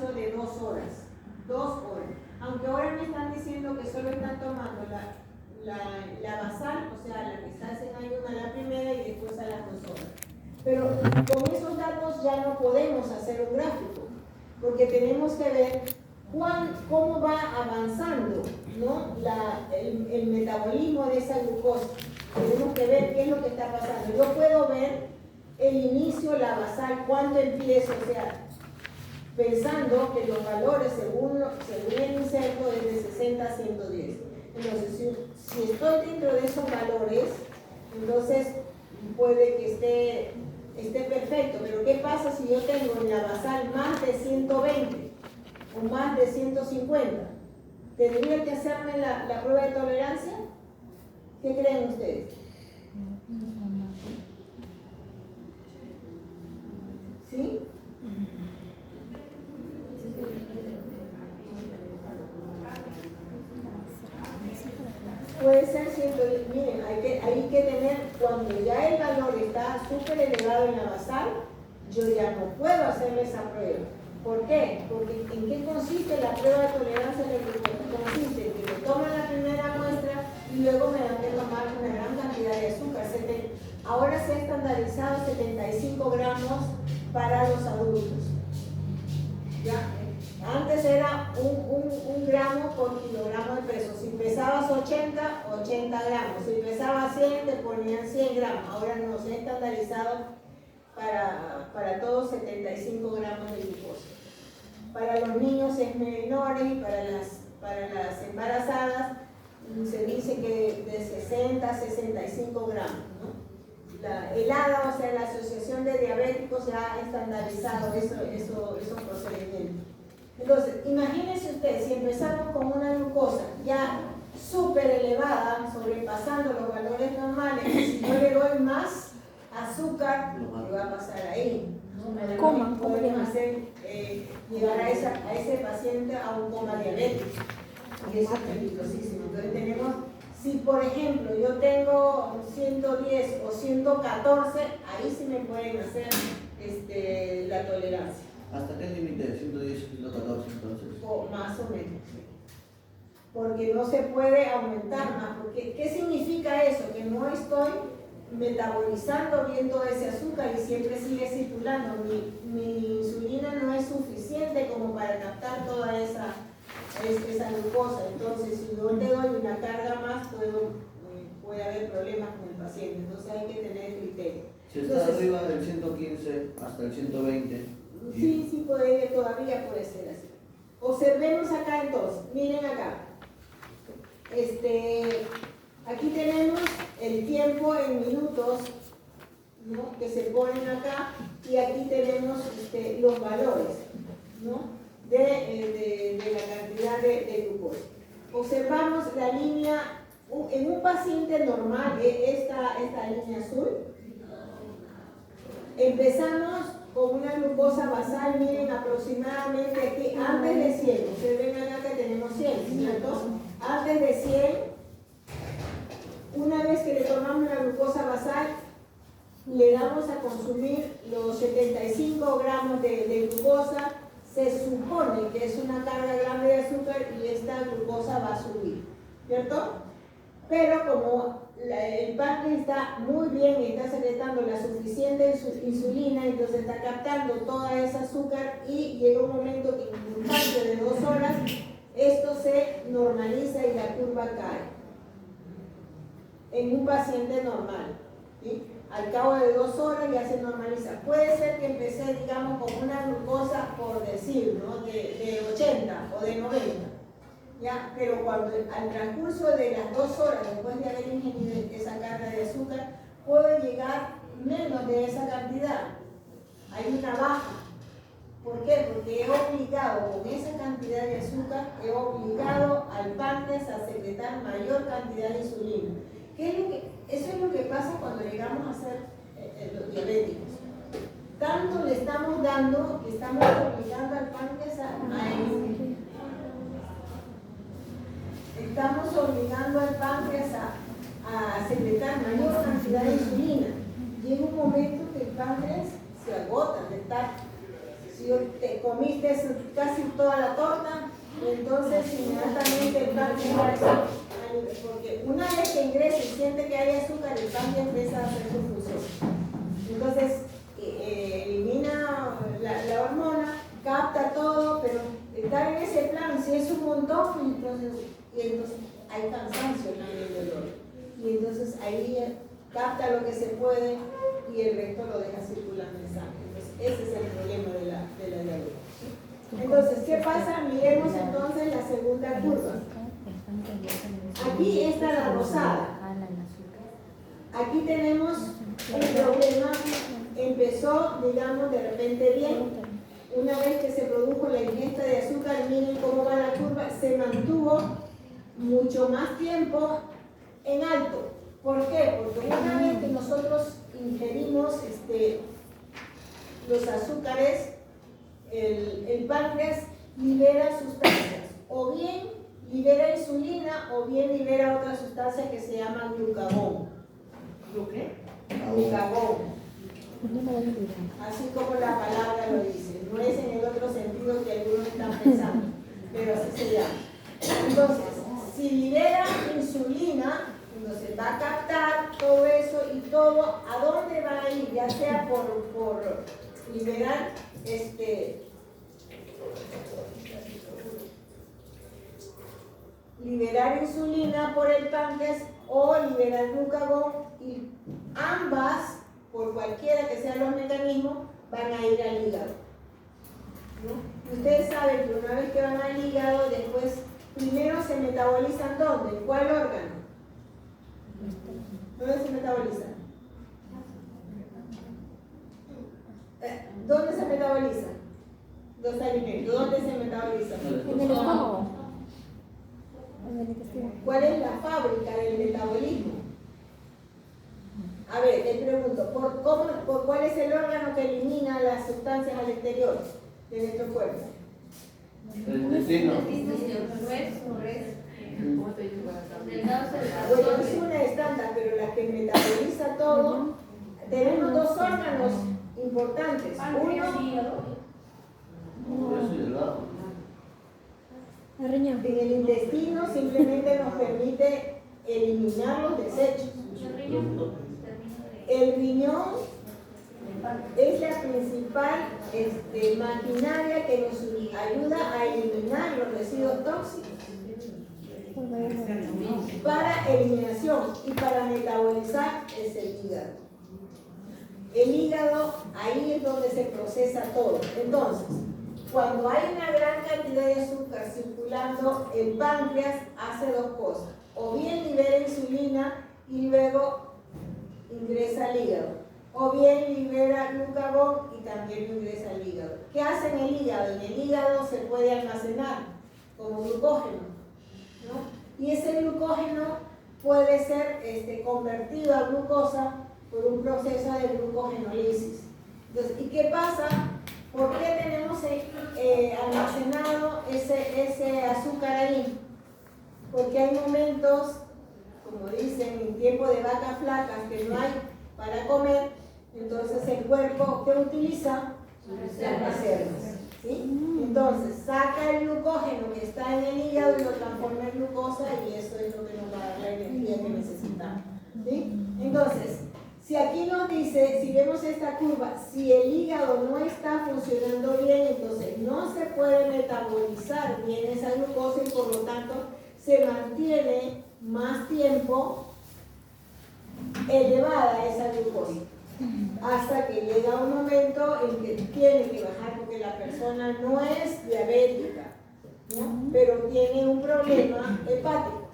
espacio de 2 horas. 2 horas. Aunque ahora me están diciendo que solo están tomando la basal, o sea, la que se hace en ayuno a la primera y después a las 2 horas. Pero con esos datos ya no podemos hacer un gráfico, porque tenemos que ver cómo va avanzando, ¿no? el metabolismo de esa glucosa. Tenemos que ver qué es lo que está pasando. Yo puedo ver el inicio, la basal, cuánto empiezo, o sea, pensando que los valores según el inserto es de 60 a 110. Entonces, si estoy dentro de esos valores, entonces puede que esté perfecto. Pero ¿qué pasa si yo tengo en la basal más de 120 o más de 150? ¿Tendría que hacerme la prueba de tolerancia? ¿Qué creen ustedes? ¿Sí? Puede ser 110. Miren, hay que tener, cuando ya el valor está súper elevado en la basal, yo ya no puedo hacerle esa prueba. ¿Por qué? Porque ¿en qué consiste la prueba de tolerancia de glucosa? Consiste en que me toman la primera muestra y luego me dan que tomar una gran cantidad de azúcar. Ahora se ha estandarizado 75 gramos para los adultos. ¿Ya? Antes era un gramo por kilogramo de peso. Si pesabas 80 gramos. Si pesabas 100, te ponían 100 gramos. Ahora no, se ha estandarizado para todos 75 gramos de glucosa. Para los niños es menores y para las embarazadas se dice que de 60 a 65 gramos, ¿no? El ADA, o sea, la Asociación de Diabéticos, ya ha estandarizado esos procedimientos. Entonces, imagínense ustedes, si empezamos con una glucosa ya súper elevada, sobrepasando los valores normales, si yo le doy más azúcar, ¿qué va a pasar ahí? ¿No? Podemos hacer, llevar a ese paciente a un coma diabético. Y eso es peligrosísimo. Entonces tenemos, si por ejemplo yo tengo 110 o 114, ahí sí me pueden hacer la tolerancia. ¿Hasta qué límite? 110 y 114 entonces. O más o menos. Porque no se puede aumentar más. Porque, ¿qué significa eso? Que no estoy metabolizando bien todo ese azúcar y siempre sigue circulando. Mi insulina no es suficiente como para captar toda esa glucosa. Entonces, si yo te doy una carga más, puede haber problemas con el paciente. Entonces hay que tener criterio. Si está arriba del 115 hasta el 120. Sí, todavía puede ser así. Observemos acá entonces. Miren acá. Aquí tenemos el tiempo en minutos, ¿no? Que se ponen acá, y aquí tenemos los valores, ¿no? de la cantidad de glucosa. Observamos la línea, en un paciente normal, esta línea azul, empezamos con una glucosa basal, miren, aproximadamente aquí, antes de 100, ustedes ven acá que tenemos 100, ¿cierto? Antes de 100, una vez que le tomamos la glucosa basal, le damos a consumir los 75 gramos de glucosa. Se supone que es una carga grande de azúcar y esta glucosa va a subir, ¿cierto? Pero como el páncreas está muy bien y está secretando la suficiente insulina, entonces está captando toda esa azúcar y llega un momento que en un espacio de 2 horas esto se normaliza y la curva cae. En un paciente normal, ¿sí? Al cabo de 2 horas ya se normaliza. Puede ser que empecé, digamos, con una glucosa, por decir, ¿no? de 80 o de 90, ¿ya? Pero cuando al transcurso de las 2 horas, después de haber ingerido esa carga de azúcar, puede llegar menos de esa cantidad. Hay una baja. ¿Por qué? Porque he obligado, con esa cantidad de azúcar, he obligado al páncreas a secretar mayor cantidad de insulina. Eso es lo que pasa cuando llegamos a ser los diabéticos. Tanto le estamos dando que estamos obligando al páncreas estamos obligando al páncreas a secretar mayor cantidad de insulina. Llega un momento que el páncreas se agota de estar. Si yo te comiste casi toda la torta, entonces inmediatamente el páncreas, porque una vez que ingresa y siente que hay azúcar, el páncreas empieza a hacer su función. Entonces elimina la hormona, capta todo, pero estar en ese plan, si es un montón, entonces hay cansancio en el dolor. Y entonces ahí capta lo que se puede y el resto lo deja circulando en sangre. Entonces, ese es el problema de la diabetes. Entonces, ¿qué pasa? Miremos entonces la segunda curva. Aquí está la rosada. Aquí tenemos el problema. Empezó, digamos, de repente bien. Una vez que se produjo la ingesta de azúcar, miren cómo va la curva, se mantuvo mucho más tiempo en alto. ¿Por qué? Porque una vez que nosotros ingerimos los azúcares, el páncreas libera sustancias, o bien libera insulina, o bien libera otra sustancia que se llama glucagón. Glucagón. Así como la palabra lo dice, no es en el otro sentido que algunos están pensando, pero así se llama. Entonces, si libera insulina, entonces va a captar todo eso y todo, ¿a dónde va a ir? Ya sea por liberar liberar insulina por el páncreas o liberar glucagón, y ambas, por cualquiera que sean los mecanismos, van a ir al hígado, ¿no? Ustedes saben que una vez que van al hígado, después primero se metabolizan ¿dónde? ¿En cuál órgano? ¿Dónde se metabolizan? ¿Dónde se metabolizan los alimentos? ¿Dónde se metabolizan? En el estómago. En el intestino. ¿Cuál es la fábrica del metabolismo? A ver, les pregunto, ¿por cuál es el órgano que elimina las sustancias al exterior de nuestro cuerpo? El intestino. Bueno, es una estándar, pero la que metaboliza todo, tenemos dos órganos importantes. La riñón. En el intestino simplemente nos permite eliminar los desechos. El riñón es la principal maquinaria que nos ayuda a eliminar los residuos tóxicos para eliminación, y para metabolizar es el hígado. El hígado, ahí es donde se procesa todo. Entonces, cuando hay una gran cantidad de azúcar circulando, el páncreas hace dos cosas: o bien libera insulina y luego ingresa al hígado, o bien libera glucagón y también ingresa al hígado. ¿Qué hace en el hígado? En el hígado se puede almacenar como glucógeno, ¿no? Y ese glucógeno puede ser convertido a glucosa por un proceso de glucogenólisis. Entonces, ¿y qué pasa? ¿Por qué tenemos almacenado ese azúcar ahí? Porque hay momentos, como dicen, en tiempo de vacas flacas, que no hay para comer, entonces el cuerpo, ¿qué utiliza? Las reservas, ¿sí? Entonces saca el glucógeno que está en el hígado y lo transforma en glucosa, y eso es lo que nos va a dar la energía que necesitamos, ¿sí? Entonces, si aquí nos dice, si vemos esta curva, si el hígado no está funcionando bien, entonces no se puede metabolizar bien esa glucosa y por lo tanto se mantiene más tiempo elevada esa glucosa, hasta que llega un momento en que tiene que bajar, porque la persona no es diabética, ¿no? Pero tiene un problema hepático.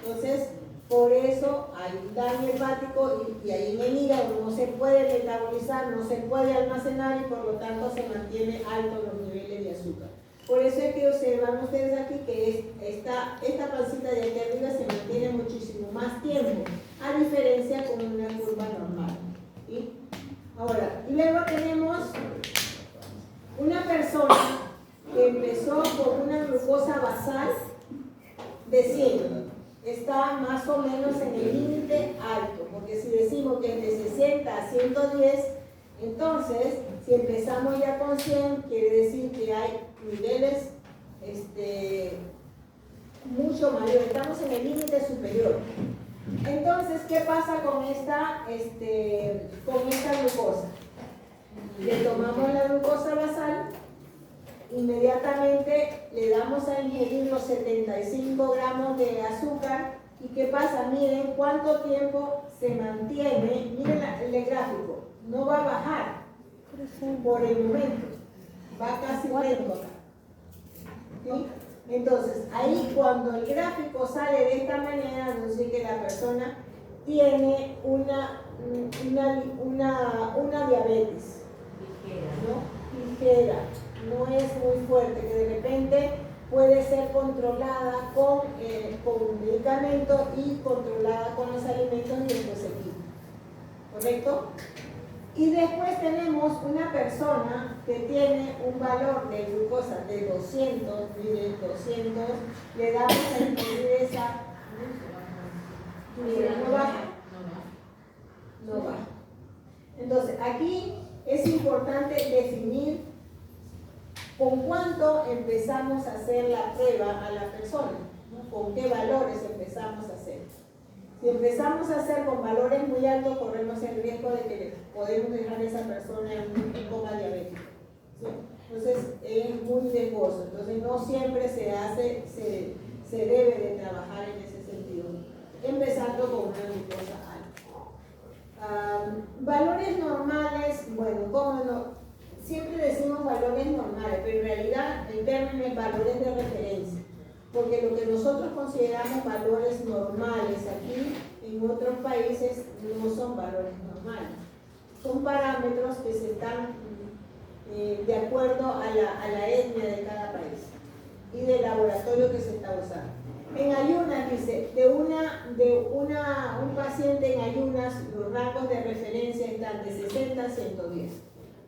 Entonces, por eso hay un daño hepático y ahí en el hígado no se puede metabolizar, no se puede almacenar, y por lo tanto se mantiene altos los niveles de azúcar. Por eso es que observan ustedes aquí que esta pancita de aquí arriba se mantiene muchísimo más tiempo, a diferencia con una curva normal, ¿sí? Ahora, luego tenemos una persona que empezó con una glucosa basal de 100. Está más o menos en el límite alto, porque si decimos que es de 60 a 110, Entonces, si empezamos ya con 100, quiere decir que hay niveles mucho mayores, estamos en el límite superior. Entonces, ¿qué pasa con esta glucosa? Le tomamos la glucosa basal, inmediatamente le damos a ingerir los 75 gramos de azúcar. ¿Y qué pasa? Miren cuánto tiempo se mantiene. Miren el gráfico, no va a bajar por el momento, va casi lento acá. ¿Sí? Entonces, ahí cuando el gráfico sale de esta manera, nos dice que la persona tiene una diabetes, ¿no? Ligera, no es muy fuerte, que de repente puede ser controlada con medicamentos y controlada con los alimentos y después se quita. ¿Correcto? Y después tenemos una persona que tiene un valor de glucosa de 200, miren, 200, le damos a ingerir esa, miren, no baja. No baja. Entonces, aquí es importante definir con cuánto empezamos a hacer la prueba a la persona, ¿no? Con qué valores empezamos a hacer. Si empezamos a hacer con valores muy altos, corremos el riesgo de que podemos dejar a esa persona en coma diabético. ¿Sí? Entonces, es muy riesgoso. Entonces, no siempre se debe de trabajar en ese sentido, empezando con una glucosa alta. Valores normales, bueno, ¿cómo no? Siempre decimos valores normales, pero en realidad el término es valores de referencia, porque lo que nosotros consideramos valores normales aquí en otros países no son valores normales, son parámetros que se están de acuerdo a la etnia de cada país y del laboratorio que se está usando. En ayunas dice, un paciente en ayunas, los rangos de referencia están de 60 a 110.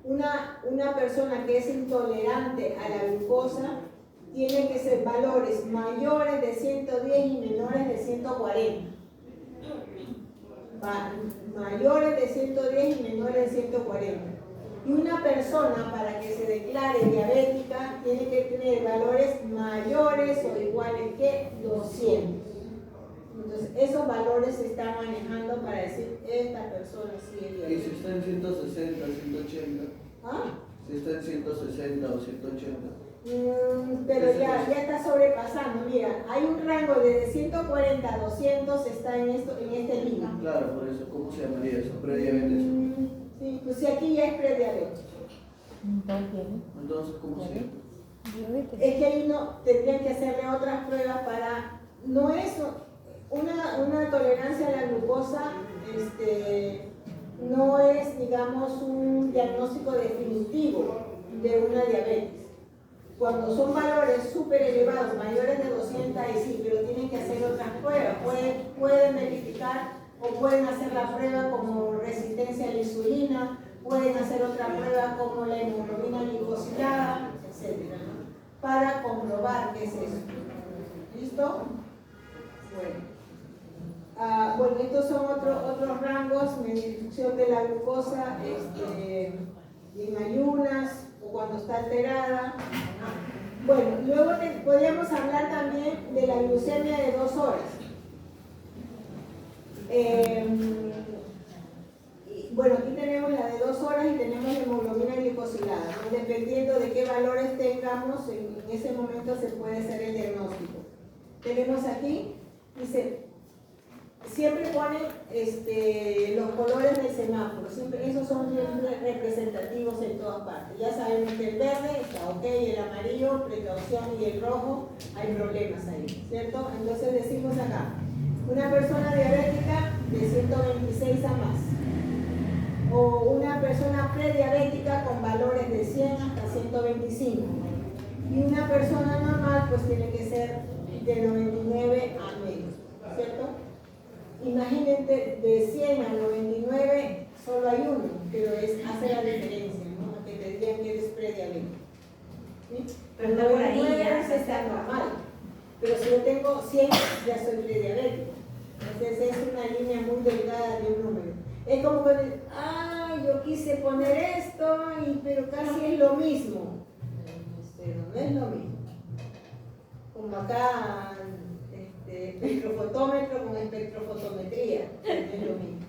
Una persona que es intolerante a la glucosa tiene que ser valores mayores de 110 y menores de 140. Mayores de 110 y menores de 140. Y una persona para que se declare diabética tiene que tener valores mayores o iguales que 200. Entonces, esos valores se están manejando para decir, esta persona sí es diabética. ¿Y si está en 160, 180? ¿Ah? Si está en 160 o 180. Pero ya está sobrepasando. Mira, hay un rango de 140 a 200 está en este límite. Claro, por eso, ¿cómo se llamaría eso? Prediabetes. Sí, pues si aquí ya es prediabetes. Entonces, ¿cómo se llama? Es que ahí no tendrían que hacerle otras pruebas para. No es una tolerancia a la glucosa, no es, digamos, un diagnóstico definitivo de una diabetes. Cuando son valores súper elevados, mayores de 200, ahí sí, pero tienen que hacer otras pruebas. Pueden verificar o pueden hacer la prueba como resistencia a la insulina, pueden hacer otra prueba como la hemoglobina glicosilada, etc., ¿no? Para comprobar qué es eso. ¿Listo? Bueno, estos son otros rangos, medición de la glucosa en ayunas o cuando está alterada. Bueno, luego podríamos hablar también de la glucemia de 2 horas. Bueno, aquí tenemos la de 2 horas y tenemos la hemoglobina glicosilada, ¿no? Dependiendo de qué valores tengamos, en ese momento se puede hacer el diagnóstico. Tenemos aquí, dice, siempre ponen los colores del semáforo, siempre, esos son representativos en todas partes. Ya sabemos que el verde está ok, el amarillo, precaución, y el rojo, hay problemas ahí, ¿cierto? Entonces decimos acá, una persona diabética de 126 a más, o una persona prediabética con valores de 100 hasta 125, y una persona normal pues tiene que ser de 99 a menos, ¿cierto? Imagínate, de 100 a 99 solo hay uno, pero hace la diferencia, ¿no? Que te dirían que eres prediabético. ¿Sí? Pero 99 está normal, pero si yo tengo 100 ya soy prediabético. Entonces es una línea muy delgada de un número. Es como que, ay, yo quise poner esto, pero casi es lo mismo. Pero no es lo mismo. Como acá, espectrofotómetro con espectrofotometría, no es lo mismo.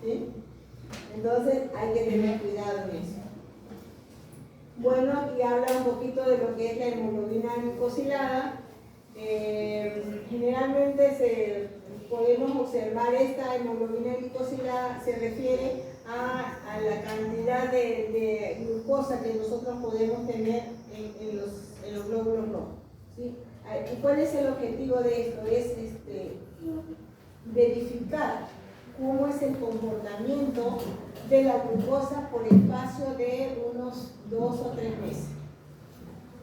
¿Sí? Entonces hay que tener cuidado en eso. Bueno, aquí habla un poquito de lo que es la hemoglobina glicosilada. Generalmente podemos observar esta hemoglobina glicosilada, se refiere a la cantidad de glucosa que nosotros podemos tener en los glóbulos rojos. ¿Sí? ¿Y cuál es el objetivo de esto? Es verificar cómo es el comportamiento de la glucosa por espacio de unos 2 o 3 meses.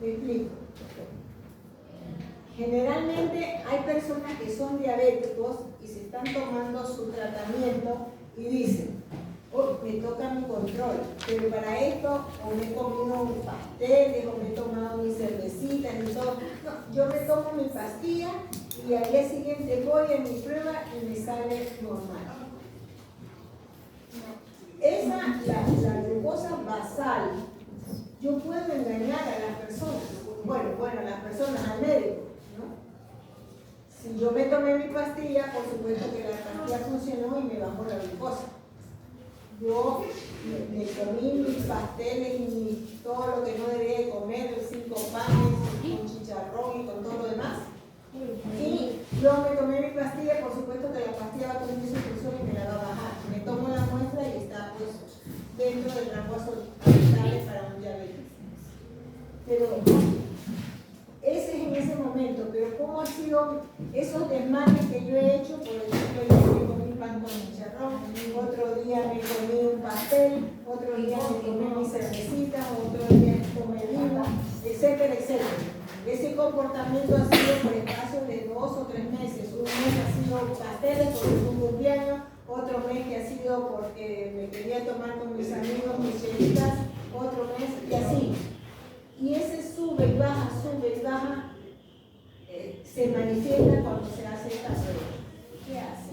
¿Me explico? Generalmente hay personas que son diabéticos y se están tomando su tratamiento y dicen, oh, me toca mi control, pero para esto o me he comido pasteles o me he tomado mis cervecitas y todo. No, yo me tomo mi pastilla y al día siguiente voy a mi prueba y me sale normal. La glucosa basal, yo puedo engañar a las personas, bueno, a las personas, al médico, ¿no? Si yo me tomé mi pastilla, por supuesto que la pastilla funcionó y me bajó la glucosa. Yo me comí mis pasteles y todo lo que no debía de comer, 5 panes, con chicharrón y con todo lo demás. Y yo me tomé mi pastilla, por supuesto que la pastilla va a tener su función y me la va a bajar. Me tomo la muestra y está pues dentro del rango aceptable para un diabetes. Pero ese es en ese momento, pero ¿cómo han sido esos desmanes que yo he hecho? Por ejemplo, yo me comí pan con chicharrón, otro día me comí un pastel, otro día me comí mi cervecita, otro día me comí vino, etcétera, etcétera. Ese comportamiento ha sido por espacio de 2 o 3 meses. Un mes ha sido pasteles porque es un cumpleaños, otro mes que ha sido porque me quería tomar con mis amigos mis chelitas, otro mes y así. Y ese sube y baja, se manifiesta cuando se hace esta prueba. ¿Qué hace?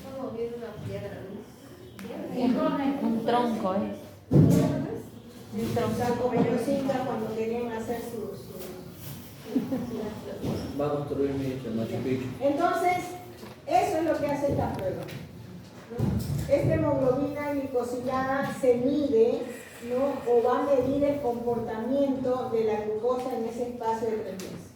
Como viene una piedra, ¿no? Un tronco, ¿eh? Un tronco como los incas cuando querían hacer sus Va a construir mi Machu Picchu. Entonces, eso es lo que hace esta prueba, ¿no? Esta hemoglobina glicosilada se mide, ¿no? O va a medir el comportamiento de la glucosa en ese espacio de 3 meses.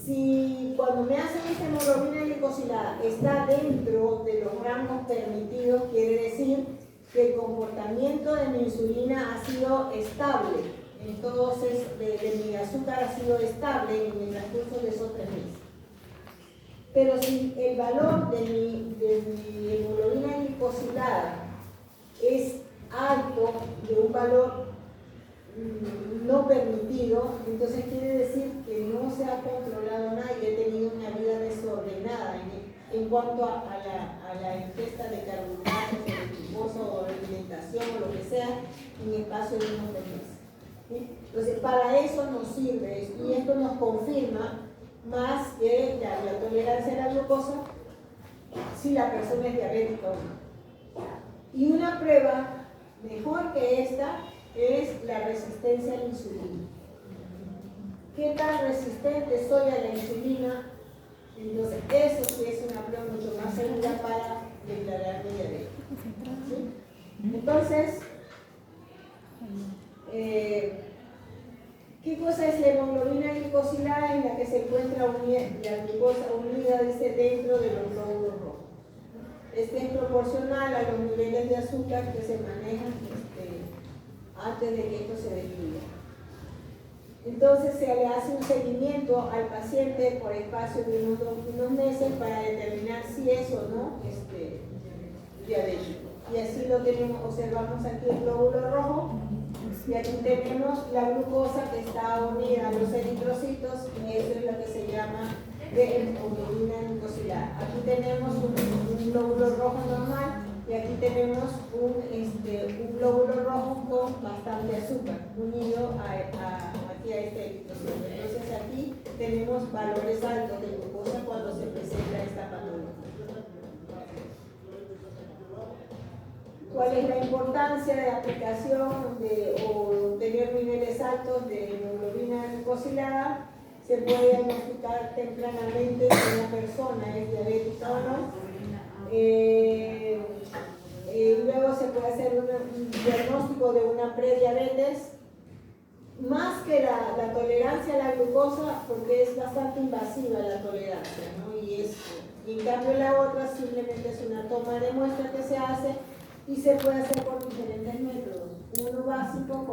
Si cuando me hacen esta hemoglobina glicosilada está dentro de los rangos permitidos, quiere decir que el comportamiento de mi insulina ha sido estable. Entonces, de mi azúcar ha sido estable en el transcurso de esos 3 meses. Pero si el valor de mi hemoglobina glicosilada es alto, de un valor no permitido, entonces quiere decir que no se ha controlado nada y he tenido una vida desordenada en cuanto a la ingesta de carbohidratos, de glucosa o de alimentación o lo que sea en espacio de unos 3 meses. ¿Sí? Entonces, para eso nos sirve y esto nos confirma más que la tolerancia a la glucosa si la persona es diabética o no. Y una prueba mejor que esta es la resistencia a la insulina. ¿Qué tan resistente soy a la insulina? Entonces, eso sí es una prueba mucho más segura para declararme diabético. ¿Sí? Entonces, ¿qué cosa es la hemoglobina glicosilada? En la que se encuentra la glucosa unida dentro de los glóbulos rojos. Este es proporcional a los niveles de azúcar que se manejan antes de que esto se destruya. Entonces se le hace un seguimiento al paciente por espacio de unos meses para determinar si es o no diabético. Y así lo tenemos, observamos aquí el glóbulo rojo. Y aquí tenemos la glucosa que está unida a los eritrocitos y eso es lo que se llama de hemoglobina glicosilada. Aquí tenemos un glóbulo rojo normal y aquí tenemos un glóbulo rojo con bastante azúcar unido aquí a este eritrocito. Entonces aquí tenemos valores altos de glucosa cuando se presenta esta patología. cuál es la importancia de aplicación o tener niveles altos de hemoglobina glicosilada. Se puede diagnosticar tempranamente si una persona es diabética o no. Luego se puede hacer un diagnóstico de una prediabetes, más que la tolerancia a la glucosa, porque es bastante invasiva la tolerancia, ¿no? Y en cambio la otra simplemente es una toma de muestra que se hace y se puede hacer por diferentes métodos. Uno básico